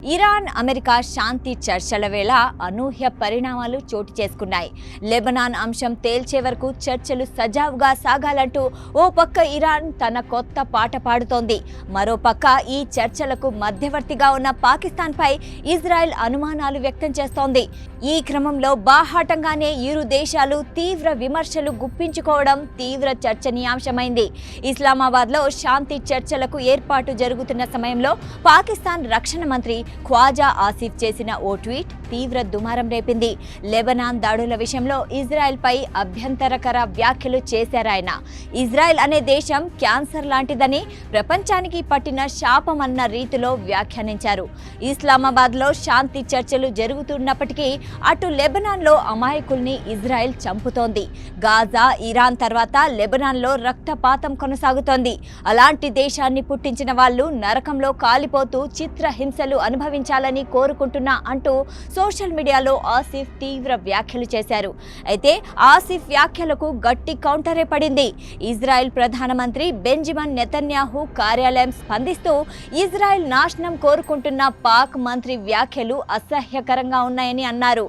Iran America శాంతి చర్చల వేళ అనూహ్య పరిణామాలు చోటు చేసుకున్నాయి. లెబనాన్ అంశం తేల్చే వరకు చర్చలు సజావుగా సాగాలంటూ ఓ పక్క ఇరాన్ తన కొత్త పాట పాడుతోంది. మరో పక్క ఈ చర్చలకు మధ్యవర్తిగా ఉన్న పాకిస్తాన్పై ఇజ్రాయెల్ అనుమానాలు వ్యక్తం చేస్తోంది. ఈ క్రమంలో బాహాటంగానే ఇరు దేశాలు తీవ్ర విమర్శలు గుప్పించుకోవడం తీవ్ర చర్చనీయాంశమైంది. ఇస్లామాబాద్లో శాంతి చర్చలకు ఏర్పాటు జరుగుతున్న సమయంలో పాకిస్తాన్ రక్షణ మంత్రి ఖ్వాజా ఆసిఫ్ చేసిన ఓ ట్వీట్ తీవ్ర దుమారం రేపింది. లెబనాన్ దాడుల విషయంలో ఇజ్రాయెల్పై అభ్యంతరకర వ్యాఖ్యలు చేశారాయన. ఇజ్రాయెల్ అనే దేశం క్యాన్సర్ లాంటిదని, ప్రపంచానికి పట్టిన శాపమన్న రీతిలో వ్యాఖ్యానించారు. ఇస్లామాబాద్లో శాంతి చర్చలు జరుగుతున్నప్పటికీ అటు లెబనాన్లో అమాయకుల్ని ఇజ్రాయెల్ చంపుతోంది. గాజా, ఇరాన్ తర్వాత లెబనాన్లో రక్తపాతం కొనసాగుతోంది. అలాంటి దేశాన్ని పుట్టించిన వాళ్ళు నరకంలో కాలిపోతూ చిత్రహింసలు అనుభవించాలని కోరుకుంటున్నా అంటూ సోషల్ మీడియాలో ఆసిఫ్ తీవ్ర వ్యాఖ్యలు చేశారు. అయితే ఆసిఫ్ వ్యాఖ్యలకు గట్టి కౌంటరే పడింది. ఇజ్రాయెల్ ప్రధానమంత్రి బెంజమిన్ నెతన్యాహు కార్యాలయం స్పందిస్తూ ఇజ్రాయెల్ నాశనం కోరుకుంటున్న పాక్ మంత్రి వ్యాఖ్యలు అసహ్యకరంగా ఉన్నాయని అన్నారు.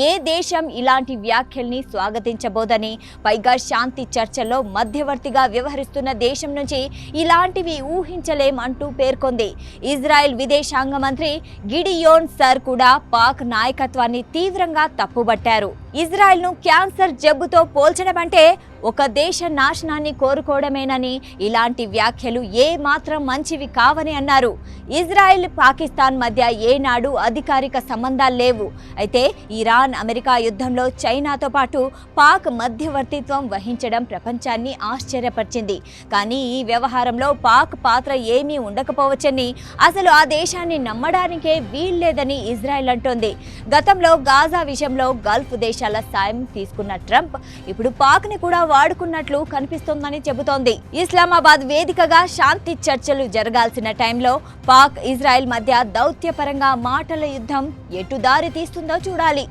ఏ దేశం ఇలాంటి వ్యాఖ్యల్ని స్వాగతించబోదని, పైగా శాంతి చర్చల్లో మధ్యవర్తిగా వ్యవహరిస్తున్న దేశం నుంచి ఇలాంటివి ఊహించలేం అంటూ పేర్కొంది. ఇజ్రాయెల్ విదేశాంగ మంత్రి గిడియోన్ సర్ కూడా పాక్ నాయకత్వాన్ని తీవ్రంగా తప్పుబట్టారు. ఇజ్రాయెల్ను క్యాన్సర్ జబ్బుతో పోల్చడం అంటే ఒక దేశ నాశనాన్ని కోరుకోవడమేనని, ఇలాంటి వ్యాఖ్యలు ఏ మాత్రం మంచివి కావని అన్నారు. ఇజ్రాయెల్, పాకిస్తాన్ మధ్య ఏనాడు అధికారిక సంబంధాలు లేవు. అయితే ఇరాన్ అమెరికా యుద్ధంలో చైనాతో పాటు పాక్ మధ్యవర్తిత్వం వహించడం ప్రపంచాన్ని ఆశ్చర్యపరిచింది. కానీ ఈ వ్యవహారంలో పాక్ పాత్ర ఏమీ ఉండకపోవచ్చని, అసలు ఆ దేశాన్ని నమ్మడానికే వీల్లేదని ఇజ్రాయెల్ అంటోంది. గతంలో గాజా విషయంలో గల్ఫ్ దేశాల సాయం తీసుకున్న ట్రంప్ ఇప్పుడు పాక్ని కూడా వాడుకున్నట్లు కనిపిస్తోందని చెబుతోంది. ఇస్లామాబాద్ వేదికగా శాంతి చర్చలు జరగాల్సిన టైంలో పాక్, ఇజ్రాయెల్ మధ్య దౌత్యపరంగా మాటల యుద్ధం ఎటు దారి తీస్తుందో చూడాలి.